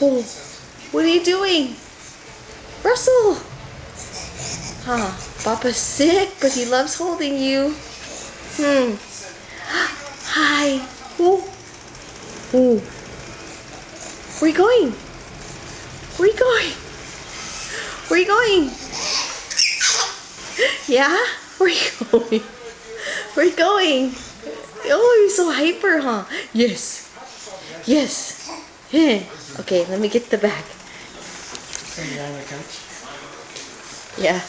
Oh, what are you doing? Russell! Huh, Papa's sick, but he loves holding you. Hi. Oh. Oh. Where are you going? Where are you going? Where are you going? Yeah? Where are you going? Where are you going? Oh, you're so hyper, huh? Yes. Yes. Okay, let me get the bag. Yeah.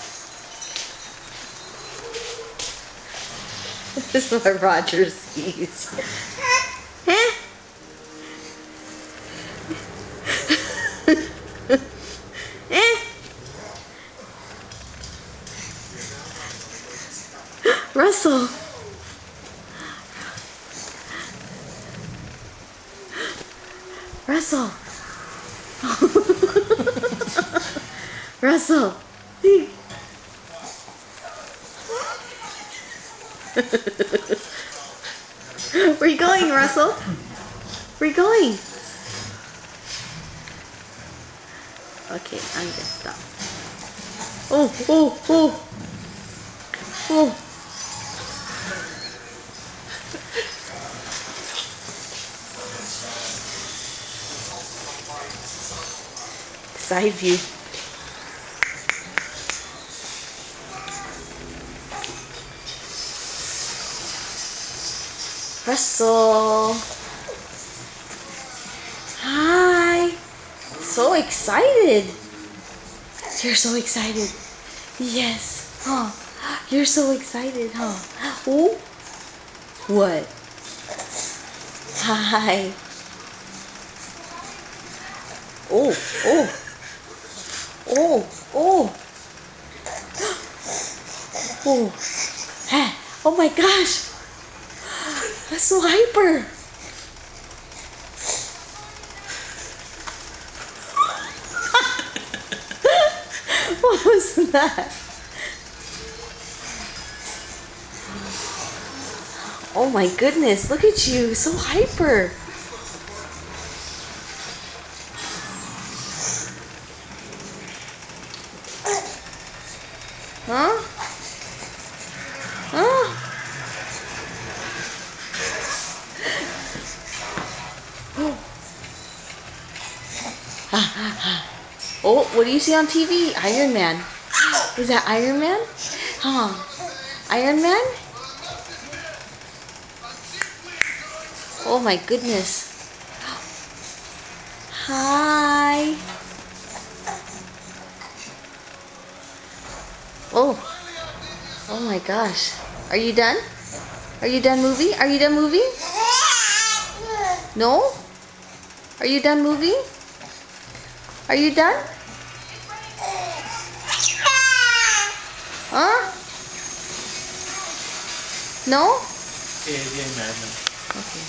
This is what Roger sees. Russell. Russell. Russell. Where you going, Russell? Where you going? Okay, I'm gonna stop. Oh, oh, oh. Oh. Side view. Russell. Hi. So excited. You're so excited. Yes. Huh. You're so excited, huh? Oh. What? Hi. Oh, oh. Oh, oh. Oh. Hey. Oh my gosh. That's so hyper. What was that? Oh my goodness, look at you, so hyper. Huh? Huh? Oh, what do you see on TV? Iron Man. Is that Iron Man? Huh? Iron Man? Oh my goodness. Hi. Oh. Oh my gosh. Are you done? Are you done movie? Are you done movie? No? Are you done movie? Are you done? Huh? No? Okay.